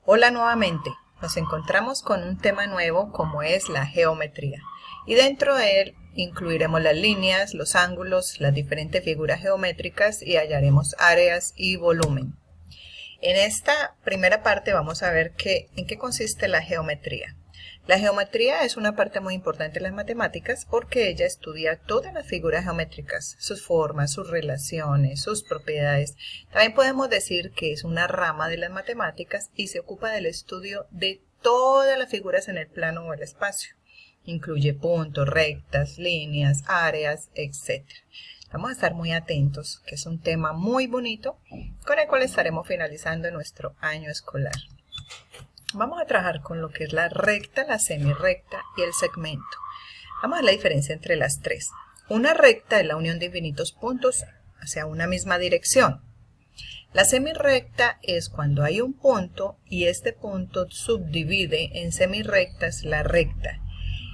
Hola nuevamente, nos encontramos con un tema nuevo como es la geometría y dentro de él incluiremos las líneas, los ángulos, las diferentes figuras geométricas y hallaremos áreas y volumen. En esta primera parte vamos a ver en qué consiste la geometría. La geometría es una parte muy importante de las matemáticas porque ella estudia todas las figuras geométricas, sus formas, sus relaciones, sus propiedades. También podemos decir que es una rama de las matemáticas y se ocupa del estudio de todas las figuras en el plano o el espacio. Incluye puntos, rectas, líneas, áreas, etc. Vamos a estar muy atentos, que es un tema muy bonito con el cual estaremos finalizando nuestro año escolar. Vamos a trabajar con lo que es la recta, la semirrecta y el segmento. Vamos a ver la diferencia entre las tres. Una recta es la unión de infinitos puntos hacia una misma dirección. La semirrecta es cuando hay un punto y este punto subdivide en semirrectas la recta.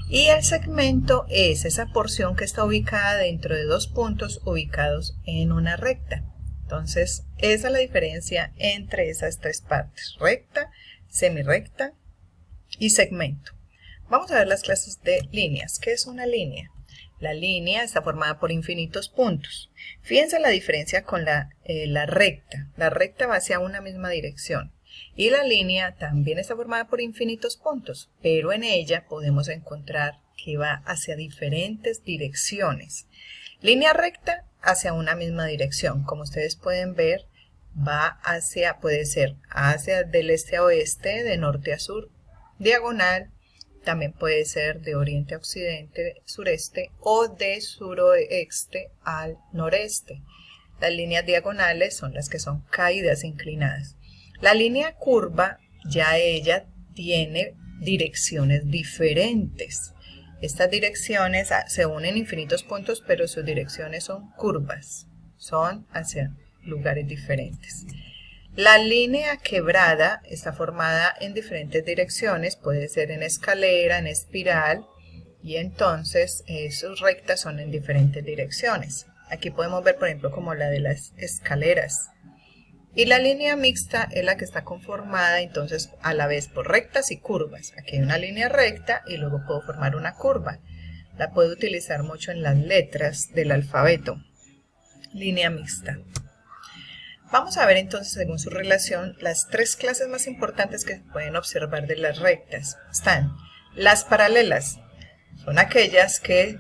Y el segmento es esa porción que está ubicada dentro de dos puntos ubicados en una recta. Entonces, esa es la diferencia entre esas tres partes, recta, semirrecta y segmento. Vamos a ver las clases de líneas. ¿Qué es una línea? La línea está formada por infinitos puntos. Fíjense la diferencia con la recta. La recta va hacia una misma dirección. Y la línea también está formada por infinitos puntos, pero en ella podemos encontrar que va hacia diferentes direcciones. Línea recta hacia una misma dirección. Como ustedes pueden ver, puede ser hacia del este a oeste, de norte a sur, diagonal. También puede ser de oriente a occidente, sureste o de suroeste al noreste. Las líneas diagonales son las que son caídas inclinadas. La línea curva, ya ella tiene direcciones diferentes. Estas direcciones se unen infinitos puntos, pero sus direcciones son curvas, son hacia lugares diferentes. La línea quebrada está formada en diferentes direcciones, puede ser en escalera, en espiral, y entonces sus rectas son en diferentes direcciones. Aquí podemos ver, por ejemplo, como la de las escaleras. Y la línea mixta es la que está conformada entonces a la vez por rectas y curvas. Aquí hay una línea recta y luego puedo formar una curva. La puedo utilizar mucho en las letras del alfabeto. Línea mixta. Vamos a ver entonces, según su relación, las tres clases más importantes que se pueden observar de las rectas. Están las paralelas. Son aquellas que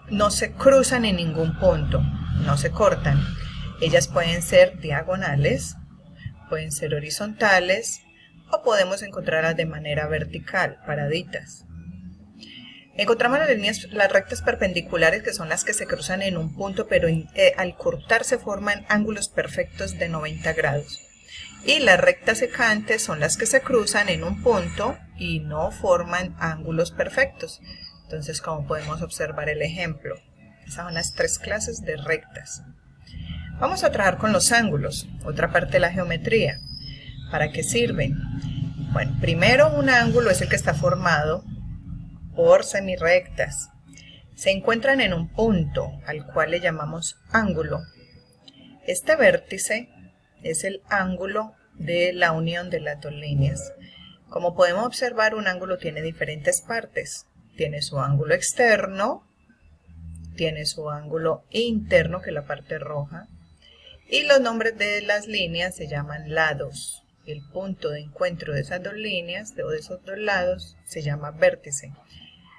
no se cruzan en ningún punto, no se cortan. Ellas pueden ser diagonales, pueden ser horizontales o podemos encontrarlas de manera vertical, paraditas. Encontramos las rectas perpendiculares, que son las que se cruzan en un punto, pero al cortarse forman ángulos perfectos de 90 grados. Y las rectas secantes son las que se cruzan en un punto y no forman ángulos perfectos. Entonces, como podemos observar el ejemplo, esas son las tres clases de rectas. Vamos a trabajar con los ángulos, otra parte de la geometría. ¿Para qué sirven? Bueno, primero un ángulo es el que está formado por semirrectas. Se encuentran en un punto al cual le llamamos ángulo. Este vértice es el ángulo de la unión de las dos líneas. Como podemos observar, un ángulo tiene diferentes partes. Tiene su ángulo externo, tiene su ángulo interno, que es la parte roja, y los nombres de las líneas se llaman lados. El punto de encuentro de esas dos líneas, o de esos dos lados, se llama vértice.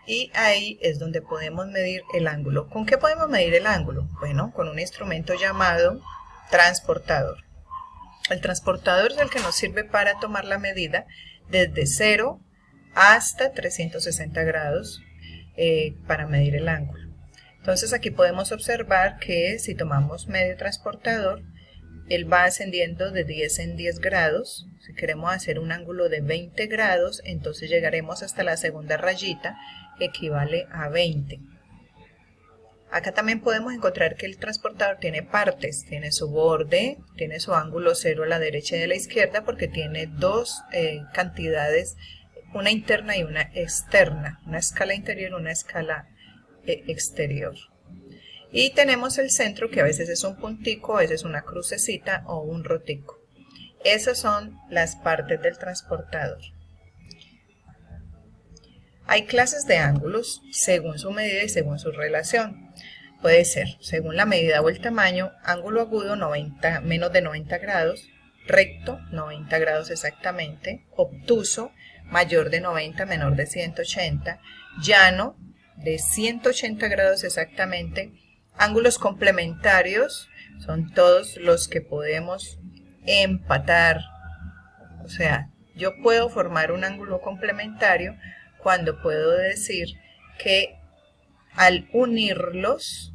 Y ahí es donde podemos medir el ángulo. ¿Con qué podemos medir el ángulo? Bueno, con un instrumento llamado transportador. El transportador es el que nos sirve para tomar la medida desde 0 hasta 360 grados para medir el ángulo. Entonces aquí podemos observar que si tomamos medio transportador, él va ascendiendo de 10 en 10 grados. Si queremos hacer un ángulo de 20 grados, entonces llegaremos hasta la segunda rayita, que equivale a 20. Acá también podemos encontrar que el transportador tiene partes, tiene su borde, tiene su ángulo cero a la derecha y a la izquierda, porque tiene dos cantidades, una interna y una externa, una escala interior y una escala exterior. Y tenemos el centro, que a veces es un puntico, a veces una crucecita o un rotico. Esas son las partes del transportador. Hay clases de ángulos según su medida y según su relación. Puede ser, según la medida o el tamaño, ángulo agudo menos de 90 grados, recto 90 grados exactamente, obtuso mayor de 90, menor de 180, llano de 180 grados exactamente. Ángulos complementarios son todos los que podemos empatar. O sea, yo puedo formar un ángulo complementario cuando puedo decir que al unirlos,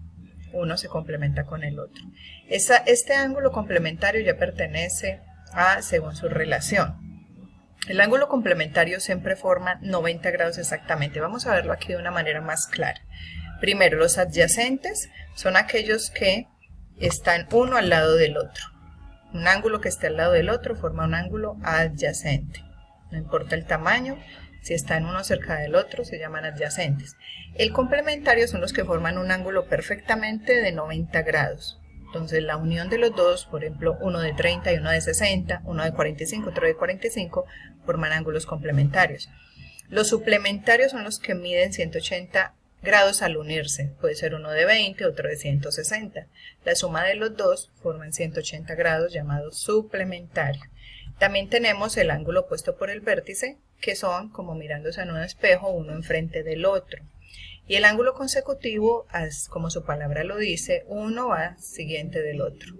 uno se complementa con el otro. Este ángulo complementario ya pertenece a según su relación. El ángulo complementario siempre forma 90 grados exactamente. Vamos a verlo aquí de una manera más clara. Primero, los adyacentes son aquellos que están uno al lado del otro. Un ángulo que esté al lado del otro forma un ángulo adyacente. No importa el tamaño, si están uno cerca del otro se llaman adyacentes. El complementario son los que forman un ángulo perfectamente de 90 grados. Entonces la unión de los dos, por ejemplo, uno de 30 y uno de 60, uno de 45, otro de 45, forman ángulos complementarios. Los suplementarios son los que miden 180 grados al unirse. Puede ser uno de 20, otro de 160. La suma de los dos forman 180 grados, llamado suplementario. También tenemos el ángulo opuesto por el vértice, que son como mirándose en un espejo, uno enfrente del otro. Y el ángulo consecutivo, como su palabra lo dice, uno va siguiente del otro,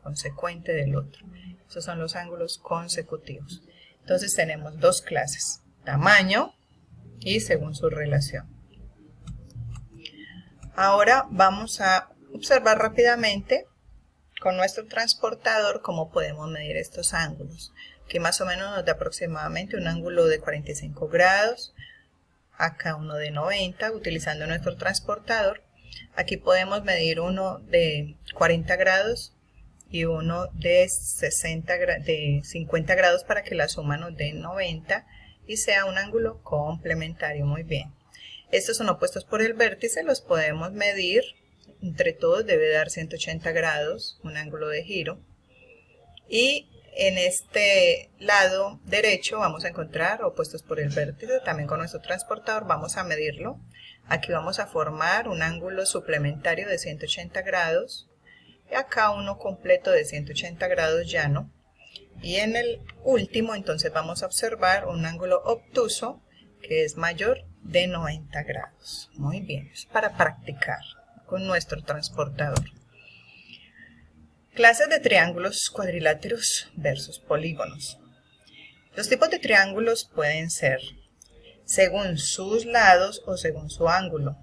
consecuente del otro. Esos son los ángulos consecutivos. Entonces tenemos dos clases, tamaño y según su relación. Ahora vamos a observar rápidamente con nuestro transportador cómo podemos medir estos ángulos. Aquí más o menos nos da aproximadamente un ángulo de 45 grados, acá uno de 90 utilizando nuestro transportador. Aquí podemos medir uno de 40 grados y uno de 50 grados para que la suma nos dé 90 y sea un ángulo complementario. Muy bien. Estos son opuestos por el vértice, los podemos medir. Entre todos debe dar 180 grados, un ángulo de giro. Y en este lado derecho vamos a encontrar opuestos por el vértice. También con nuestro transportador vamos a medirlo. Aquí vamos a formar un ángulo suplementario de 180 grados. Y acá uno completo de 180 grados llano. Y en el último entonces vamos a observar un ángulo obtuso que es mayor de 90 grados. Muy bien, es para practicar con nuestro transportador. Clases de triángulos cuadriláteros versus polígonos. Los tipos de triángulos pueden ser según sus lados o según su ángulo.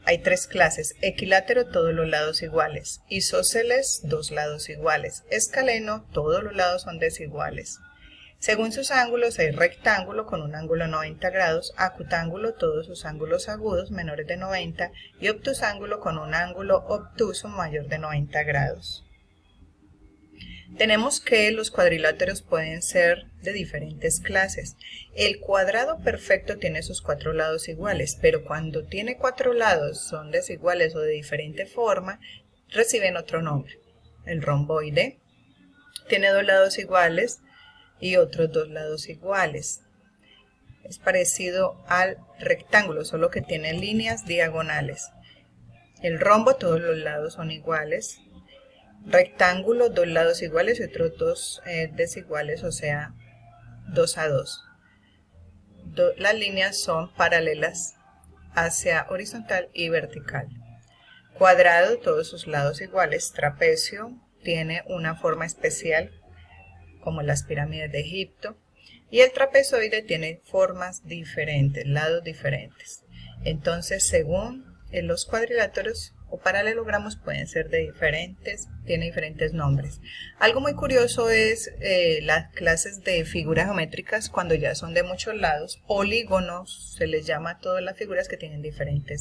Hay tres clases: equilátero, todos los lados iguales; isósceles, dos lados iguales; escaleno, todos los lados son desiguales. Según sus ángulos hay rectángulo con un ángulo 90 grados, acutángulo, todos sus ángulos agudos menores de 90 y obtusángulo con un ángulo obtuso mayor de 90 grados. Tenemos que los cuadriláteros pueden ser de diferentes clases. El cuadrado perfecto tiene sus cuatro lados iguales, pero cuando tiene cuatro lados son desiguales o de diferente forma, reciben otro nombre. El romboide tiene dos lados iguales y otros dos lados iguales. Es parecido al rectángulo, solo que tiene líneas diagonales. El rombo, todos los lados son iguales. Rectángulo, dos lados iguales y otros dos desiguales, o sea, 2 a 2. Las líneas son paralelas hacia horizontal y vertical. Cuadrado, todos sus lados iguales. Trapecio tiene una forma especial, como las pirámides de Egipto, y el trapezoide tiene formas diferentes, lados diferentes. Entonces, según los cuadriláteros o paralelogramos pueden ser de tienen diferentes nombres. Algo muy curioso es las clases de figuras geométricas cuando ya son de muchos lados. Polígonos se les llama a todas las figuras que tienen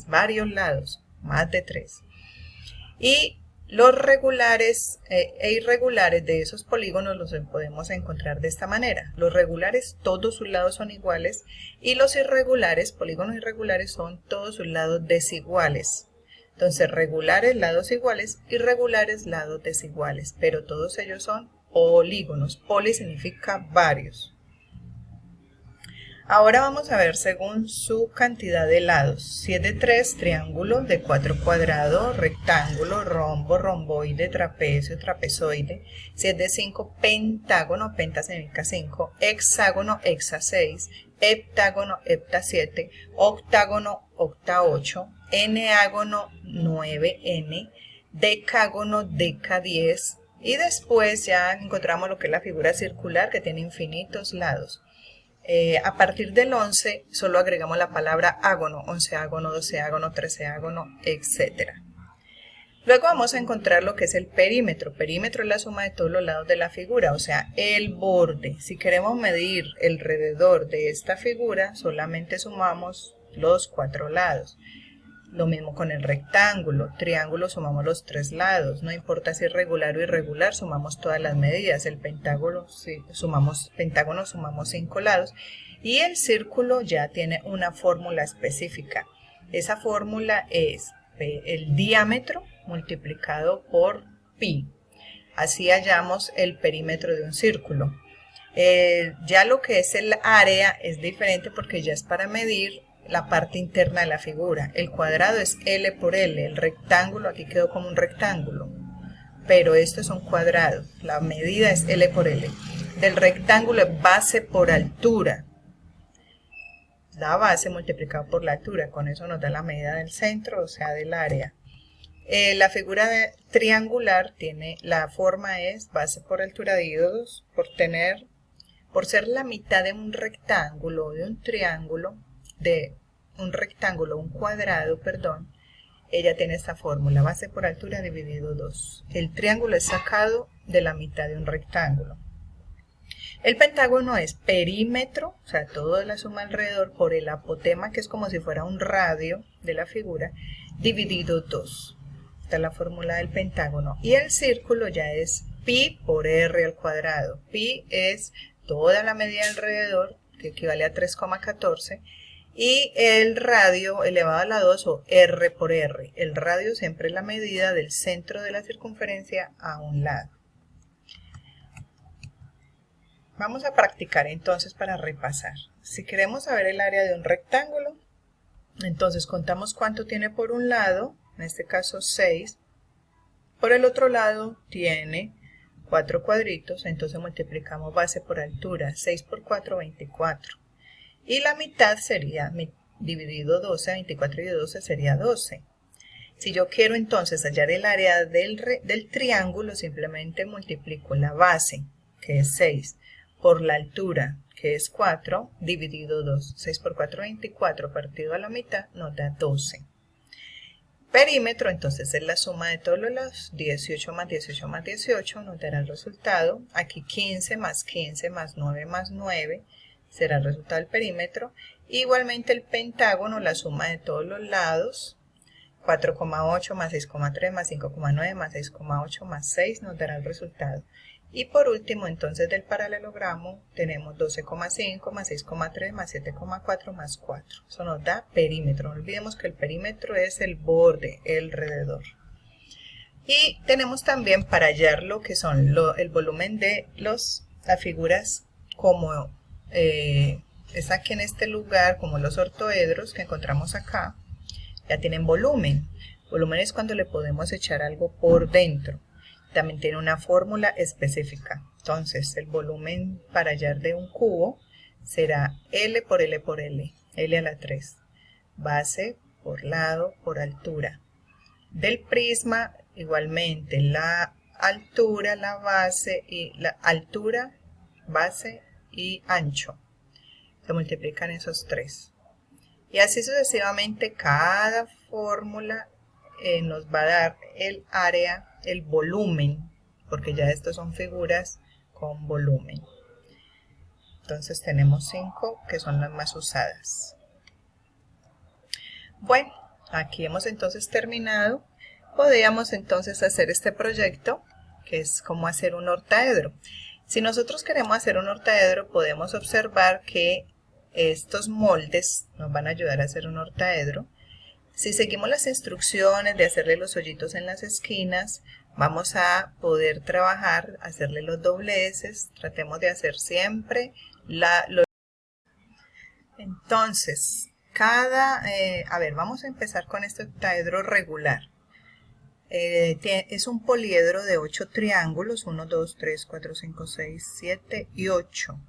varios lados, más de 3. Y los regulares e irregulares de esos polígonos los podemos encontrar de esta manera. Los regulares, todos sus lados son iguales, y los irregulares, polígonos irregulares, son todos sus lados desiguales. Entonces, regulares, lados iguales, irregulares, lados desiguales, pero todos ellos son polígonos. Poli significa varios. Ahora vamos a ver según su cantidad de lados. Si es de 3, triángulo, de 4, cuadrado, rectángulo, rombo, romboide, trapecio, trapezoide. Si es de 5, pentágono, penta significa 5, hexágono, hexa 6, heptágono, hepta 7, octágono, octa 8, eneágono, 9n, decágono, deca 10. Y después ya encontramos lo que es la figura circular que tiene infinitos lados. A partir del 11 solo agregamos la palabra ágono, onceágono, doceágono, treceágono, etc. Luego vamos a encontrar lo que es el perímetro. Perímetro es la suma de todos los lados de la figura, o sea, el borde. Si queremos medir el alrededor de esta figura, solamente sumamos los 4 lados. Lo mismo con el rectángulo, triángulo sumamos los 3 lados, no importa si es regular o irregular, sumamos todas las medidas. El pentágono, pentágono sumamos 5 lados y el círculo ya tiene una fórmula específica. Esa fórmula es el diámetro multiplicado por pi. Así hallamos el perímetro de un círculo. Ya lo que es el área es diferente porque ya es para medir la parte interna de la figura. El cuadrado es L por L, el rectángulo aquí quedó como un rectángulo, pero esto es un cuadrado, la medida es L por L. Del rectángulo es base por altura, la base multiplicada por la altura, con eso nos da la medida del centro, o sea del área. La figura triangular tiene, la forma es base por altura dividido 2, por ser la mitad de un rectángulo o de un triángulo, un cuadrado, perdón, ella tiene esta fórmula, base por altura dividido 2. El triángulo es sacado de la mitad de un rectángulo. El pentágono es perímetro, o sea, todo la suma alrededor por el apotema, que es como si fuera un radio de la figura, dividido 2. Esta es la fórmula del pentágono. Y el círculo ya es pi por r al cuadrado. Pi es toda la medida alrededor, que equivale a 3,14, y el radio elevado a la 2 o r por r. El radio siempre es la medida del centro de la circunferencia a un lado. Vamos a practicar entonces para repasar. Si queremos saber el área de un rectángulo, entonces contamos cuánto tiene por un lado, en este caso 6. Por el otro lado tiene 4 cuadritos, entonces multiplicamos base por altura, 6 por 4, 24. Y la mitad sería dividido 12, 24 y 12 sería 12. Si yo quiero entonces hallar el área del triángulo, simplemente multiplico la base, que es 6, por la altura, que es 4, dividido 2. 6 por 4, 24, partido a la mitad, nos da 12. Perímetro, entonces es la suma de todos los lados, 18 más 18 más 18, nos dará el resultado. Aquí 15 más 15 más 9 más 9, será el resultado del perímetro. Igualmente el pentágono, la suma de todos los lados, 4,8 más 6,3 más 5,9 más 6,8 más 6 nos dará el resultado. Y por último, entonces del paralelogramo tenemos 12,5 más 6,3 más 7,4 más 4. Eso nos da perímetro. No olvidemos que el perímetro es el borde, el alrededor. Y tenemos también para hallar lo que son el volumen de las figuras como es aquí en este lugar, como los ortoedros que encontramos acá, ya tienen volumen. Volumen es cuando le podemos echar algo por dentro. También tiene una fórmula específica. Entonces, el volumen para hallar de un cubo será L por L por L, L a la 3. Base por lado por altura. Del prisma, igualmente, la altura, la base y la altura, base y ancho. Se multiplican esos 3. Y así sucesivamente, cada fórmula nos va a dar el área, el volumen, porque ya estas son figuras con volumen. Entonces tenemos 5 que son las más usadas. Bueno, aquí hemos entonces terminado. Podríamos entonces hacer este proyecto, que es como hacer un octaedro. Si nosotros queremos hacer un octaedro, podemos observar que estos moldes nos van a ayudar a hacer un octaedro. Si seguimos las instrucciones de hacerle los hoyitos en las esquinas, vamos a poder trabajar, hacerle los dobleces. Tratemos de hacer siempre Entonces, vamos a empezar con este octaedro regular. Es un poliedro de 8 triángulos, 1, 2, 3, 4, 5, 6, 7 y 8.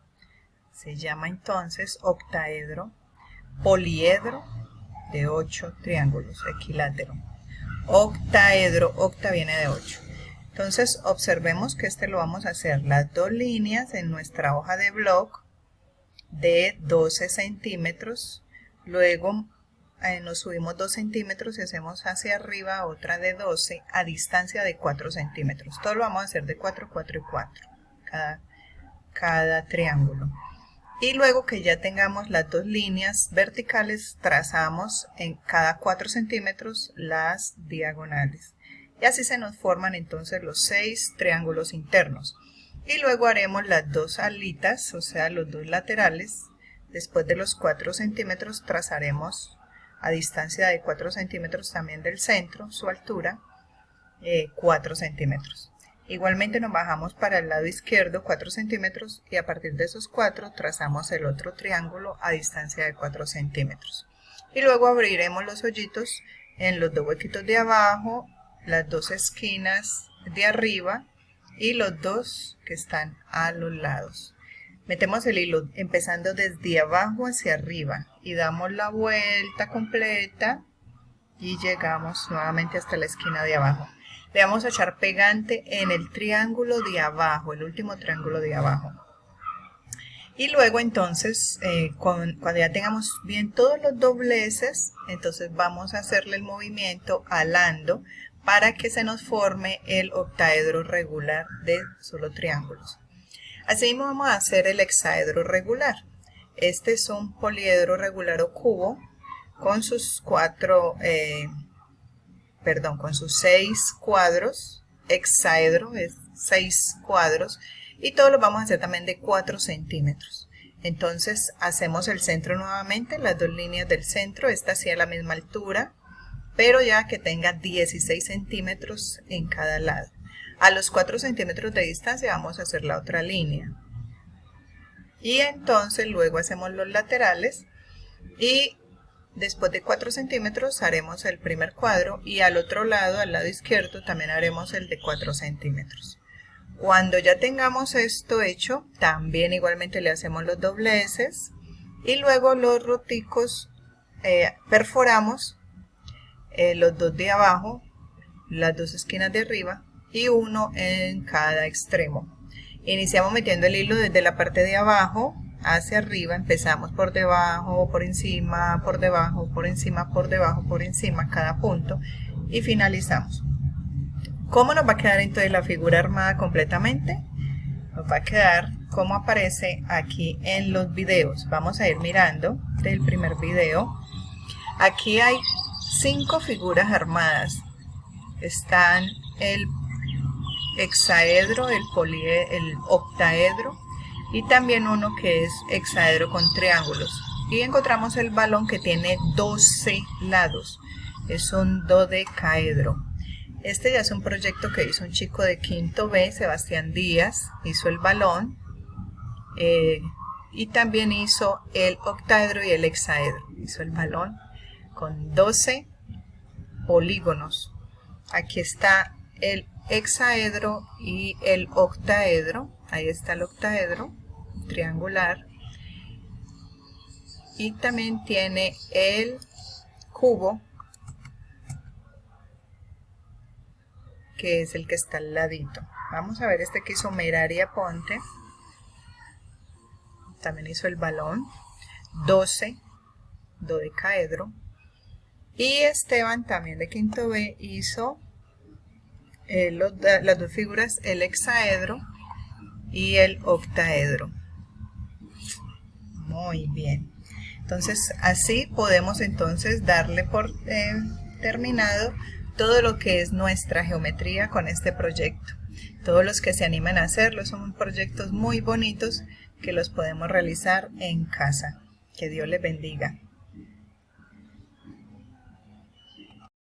Se llama entonces octaedro, poliedro de 8 triángulos, equilátero. Octaedro, octa viene de 8. Entonces observemos que lo vamos a hacer las dos líneas en nuestra hoja de bloc de 12 centímetros. Luego nos subimos 2 centímetros y hacemos hacia arriba otra de 12 a distancia de 4 centímetros. Todo lo vamos a hacer de 4, 4 y 4 cada triángulo. Y luego que ya tengamos las dos líneas verticales, trazamos en cada 4 centímetros las diagonales. Y así se nos forman entonces los 6 triángulos internos. Y luego haremos las dos alitas, o sea los dos laterales. Después de los 4 centímetros trazaremos a distancia de 4 centímetros también del centro, su altura, 4 centímetros. Igualmente nos bajamos para el lado izquierdo 4 centímetros y a partir de esos 4 trazamos el otro triángulo a distancia de 4 centímetros. Y luego abriremos los hoyitos en los dos huequitos de abajo, las dos esquinas de arriba y los dos que están a los lados. Metemos el hilo empezando desde abajo hacia arriba y damos la vuelta completa y llegamos nuevamente hasta la esquina de abajo. Le vamos a echar pegante en el triángulo de abajo, el último triángulo de abajo. Y luego entonces, cuando ya tengamos bien todos los dobleces, entonces vamos a hacerle el movimiento alando para que se nos forme el octaedro regular de solo triángulos. Así mismo vamos a hacer el hexaedro regular. Este es un poliedro regular o cubo con sus con sus 6 cuadros. Hexaedro es 6 cuadros y todos los vamos a hacer también de 4 centímetros. Entonces hacemos el centro nuevamente, las dos líneas del centro, esta sí a la misma altura, pero ya que tenga 16 centímetros en cada lado. A los 4 centímetros de distancia vamos a hacer la otra línea. Y entonces luego hacemos los laterales y después de 4 centímetros haremos el primer cuadro y al otro lado, al lado izquierdo, también haremos el de 4 centímetros. Cuando ya tengamos esto hecho, también igualmente le hacemos los dobleces y luego los roticos perforamos los dos de abajo, las dos esquinas de arriba y uno en cada extremo. Iniciamos metiendo el hilo desde la parte de abajo hacia arriba, empezamos por debajo, por encima, por debajo, por encima, por debajo, por encima, cada punto y finalizamos. ¿Cómo nos va a quedar entonces la figura armada completamente? Nos va a quedar como aparece aquí en los videos. Vamos a ir mirando del primer video. Aquí hay 5 figuras armadas. Están el hexaedro, el octaedro y también uno que es hexaedro con triángulos. Y encontramos el balón que tiene 12 lados. Es un dodecaedro. Este ya es un proyecto que hizo un chico de quinto B, Sebastián Díaz. Hizo el balón y también hizo el octaedro y el hexaedro. Hizo el balón con 12 polígonos. Aquí está el hexaedro y el octaedro. Ahí está el octaedro triangular y también tiene el cubo que es el que está al ladito. Vamos a ver este que hizo Merari Aponte, también hizo el balón, 12 dodecaedro, y Esteban también de quinto B hizo las dos figuras, el hexaedro y el octaedro. Muy bien, entonces así podemos entonces darle por terminado todo lo que es nuestra geometría con este proyecto. Todos los que se animan a hacerlo son proyectos muy bonitos que los podemos realizar en casa. Que Dios les bendiga.